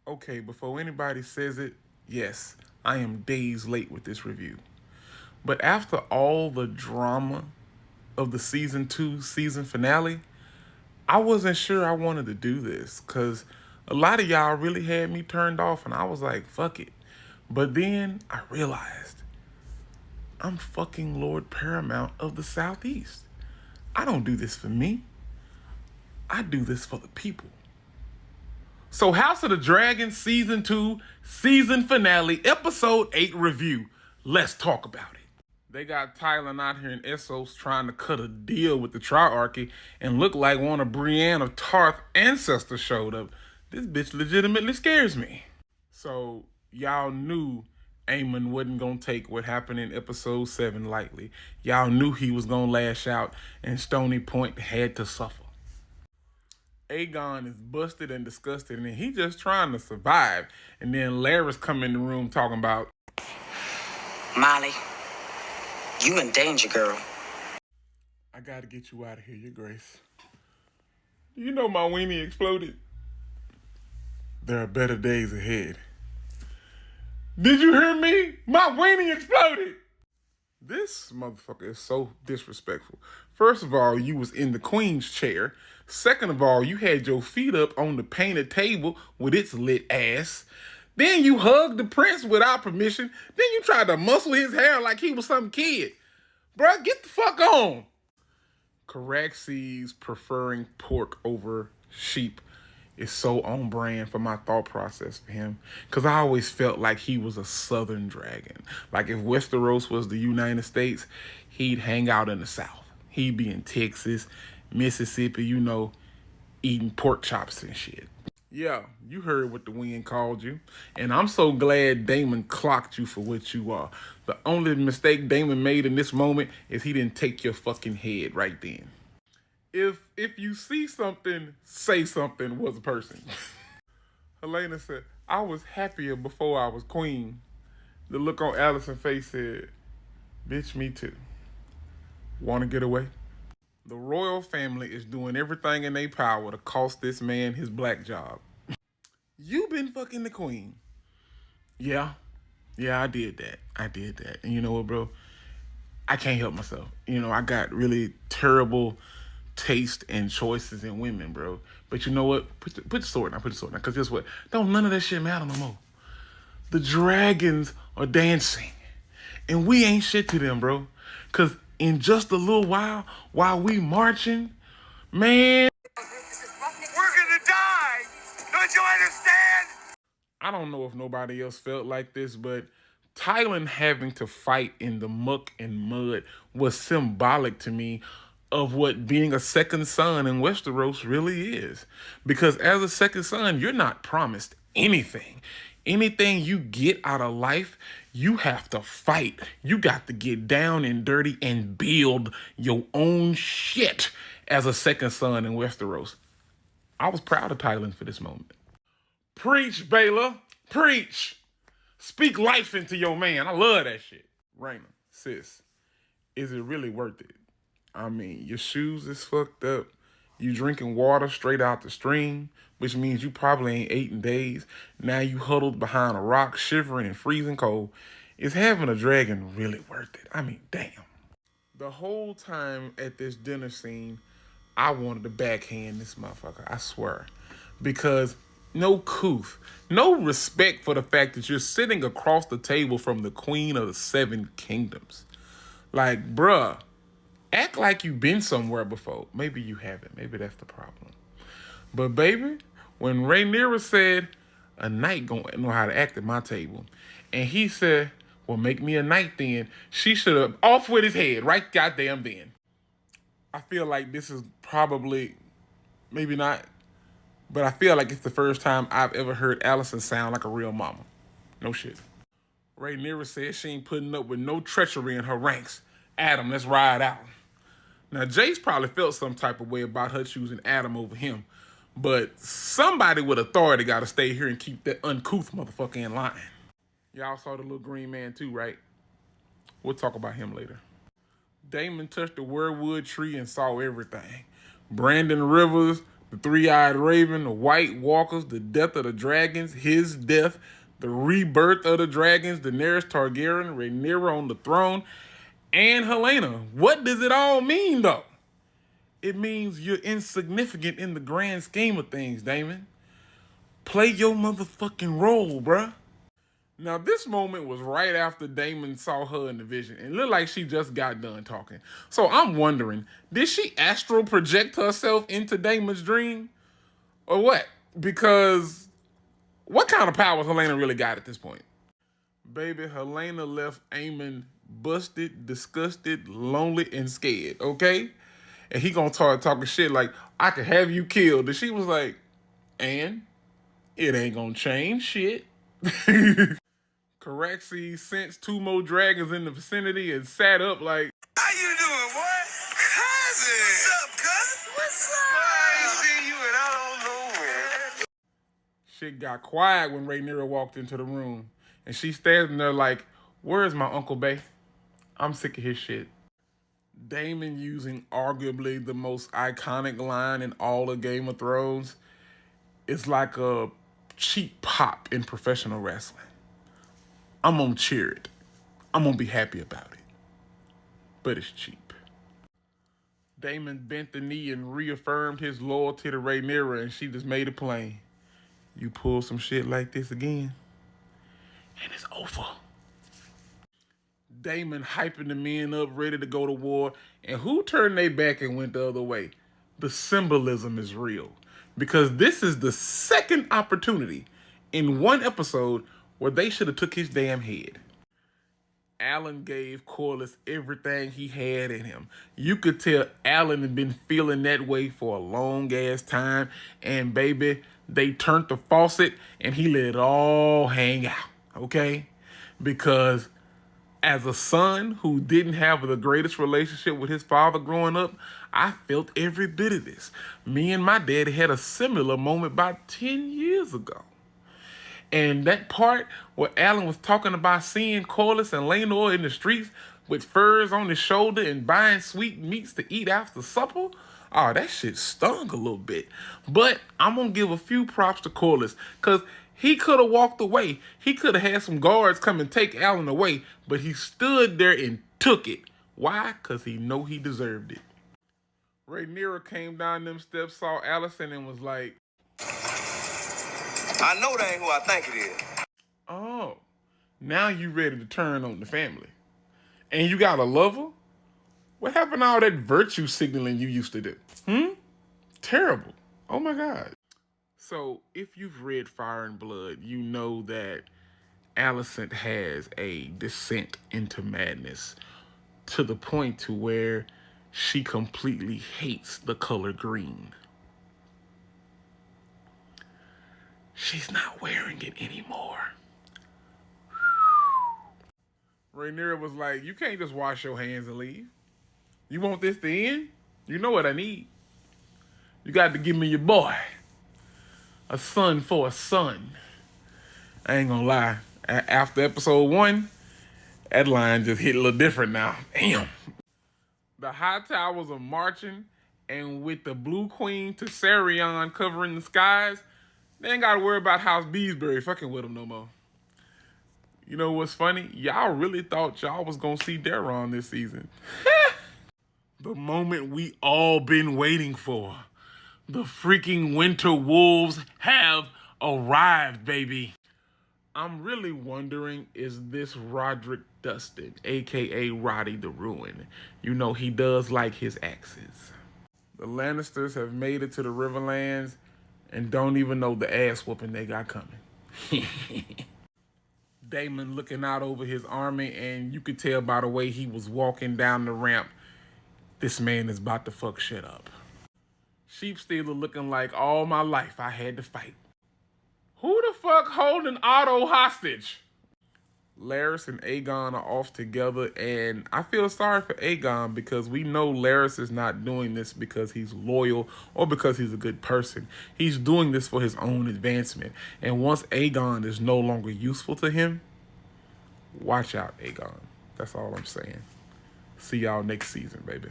Okay, before anybody says it, yes, I am days late with this review. But after all the drama of the season 2 season finale, I wasn't sure I wanted to do this because a lot of y'all really had me turned off, and I was like, fuck it. But then I realized I'm fucking Lord Paramount of the Southeast. I don't do this for me, I do this for the people. So, House of the Dragon Season 2, Season Finale, Episode 8 review. Let's talk about it. They got Tylan out here in Essos trying to cut a deal with the Triarchy and look like one of Brienne of Tarth ancestors showed up. This bitch legitimately scares me. So, y'all knew Aemon wasn't gonna take what happened in episode 7 lightly. Y'all knew he was gonna lash out and Stony Point had to suffer. Aegon is busted and disgusted, and he just trying to survive. And then Larys come in the room talking about Molly, you in danger, girl. I gotta get you out of here, Your Grace. Do you know my weenie exploded? There are better days ahead. Did you hear me? My weenie exploded! This motherfucker is so disrespectful. First of all, you was in the queen's chair. Second of all, you had your feet up on the painted table with its lit ass. Then you hugged the prince without permission. Then you tried to muscle his hair like he was some kid. Bruh, get the fuck on. Caraxes preferring pork over sheep is so on brand for my thought process for him. Because I always felt like he was a southern dragon. Like if Westeros was the United States, he'd hang out in the South. He'd be in Texas, Mississippi, eating pork chops and shit. Yeah, you heard what the wind called you. And I'm so glad Daemon clocked you for what you are. The only mistake Daemon made in this moment is he didn't take your fucking head right then. If you see something, say something was a person. Helena said, I was happier before I was queen. The look on Allison's face said, bitch, me too. Want to get away? The royal family is doing everything in their power to cost this man his black job. You been fucking the queen. Yeah. Yeah, I did that. And you know what, bro? I can't help myself. I got really terrible taste and choices in women, bro. But you know what? Put the sword down. Because guess what? Don't none of that shit matter no more. The dragons are dancing. And we ain't shit to them, bro. Because in just a little while we marching, man. We're gonna die! Don't you understand? I don't know if nobody else felt like this, but Tylan having to fight in the muck and mud was symbolic to me of what being a second son in Westeros really is. Because as a second son, you're not promised anything. Anything you get out of life, you have to fight. You got to get down and dirty and build your own shit as a second son in Westeros. I was proud of Tylan for this moment. Preach, Baylor. Preach. Speak life into your man. I love that shit. Raina, sis, is it really worth it? I mean, your shoes is fucked up. You drinking water straight out the stream, which means you probably ain't ate in days. Now you huddled behind a rock, shivering and freezing cold. Is having a dragon really worth it? I mean, damn. The whole time at this dinner scene, I wanted to backhand this motherfucker. I swear. Because no couth, no respect for the fact that you're sitting across the table from the queen of the seven kingdoms. Like, bruh, act like you've been somewhere before. Maybe you haven't. Maybe that's the problem. But baby, when Rhaenyra said, a knight gonna know how to act at my table, and he said, well, make me a knight then, she should have off with his head right goddamn then. I feel like this is probably, maybe not, but I feel like it's the first time I've ever heard Alicent sound like a real mama. No shit. Rhaenyra said she ain't putting up with no treachery in her ranks. Adam, let's ride out. Now, Jace probably felt some type of way about her choosing Adam over him. But somebody with authority got to stay here and keep that uncouth motherfucker in line. Y'all saw the little green man too, right? We'll talk about him later. Daemon touched the weirwood tree and saw everything. Brandon Rivers, The Three-Eyed Raven, the White Walkers, the death of the dragons, his death, the rebirth of the dragons, Daenerys Targaryen, Rhaenyra on the throne, and Helena. What does it all mean, though? It means you're insignificant in the grand scheme of things, Daemon. Play your motherfucking role, bruh. Now, this moment was right after Daemon saw her in the vision. It looked like she just got done talking. So I'm wondering, did she astral project herself into Daemon's dream? Or what? Because what kind of powers Helena really got at this point? Baby, Helena left Aemon busted, disgusted, lonely, and scared, okay? And he gonna start talking shit like, I could have you killed. And she was like, and it ain't gonna change shit. Caraxes sensed 2 more dragons in the vicinity and sat up like, How you doing, boy? Cousin! What's up, cousin? What's up? I ain't seen you and I don't know when. shit got quiet when Rhaenyra walked into the room. And she standing there like, where's my Uncle Bay? I'm sick of his shit. Daemon using arguably the most iconic line in all of Game of Thrones. It's like a cheap pop in professional wrestling. I'm gonna cheer it. I'm gonna be happy about it. But it's cheap. Daemon bent the knee and reaffirmed his loyalty to Rhaenyra, and she just made it plain. You pull some shit like this again, and it's over. Daemon hyping the men up, ready to go to war, and who turned their back and went the other way? The symbolism is real, because this is the second opportunity in one episode where they should have took his damn head. Alan gave Corlys everything he had in him. You could tell Alan had been feeling that way for a long ass time, and baby, they turned the faucet and he let it all hang out, okay? Because as a son who didn't have the greatest relationship with his father growing up, I felt every bit of this. Me and my dad had a similar moment about 10 years ago. And that part where Alan was talking about seeing Corlys and Laenor in the streets with furs on his shoulder and buying sweet meats to eat after supper, oh, that shit stung a little bit. But I'm going to give a few props to Corlys, because he could have walked away. He could have had some guards come and take Alan away, but he stood there and took it. Why? Because he know he deserved it. Rhaenyra came down them steps, saw Alicent, and was like, I know that ain't who I think it is. oh, now you ready to turn on the family. And you got a lover? What happened to all that virtue signaling you used to do? Terrible. Oh my God. So if you've read Fire and Blood, you know that Alicent has a descent into madness to the point to where she completely hates the color green. She's not wearing it anymore. Rhaenyra was like, you can't just wash your hands and leave. You want this to end? You know what I need. You got to give me your boy. A son for a son. I ain't gonna lie. After episode 1, that line just hit a little different now. Damn. The High Towers are marching, and with the Blue Queen Tessarion covering the skies, they ain't gotta worry about House Beesbury fucking with them no more. You know what's funny? Y'all really thought y'all was gonna see Daeron this season. The moment we all been waiting for. The freaking Winter Wolves have arrived, baby. I'm really wondering, is this Roderick Dustin, aka Roddy the Ruin? You know, he does like his axes. The Lannisters have made it to the Riverlands and don't even know the ass whooping they got coming. Daemon looking out over his army, and you could tell by the way he was walking down the ramp, this man is about to fuck shit up. Sheepstealer looking like all my life I had to fight. Who the fuck holding Otto hostage? Larys and Aegon are off together, and I feel sorry for Aegon because we know Larys is not doing this because he's loyal or because he's a good person. He's doing this for his own advancement. And once Aegon is no longer useful to him, watch out, Aegon. That's all I'm saying. See y'all next season, baby.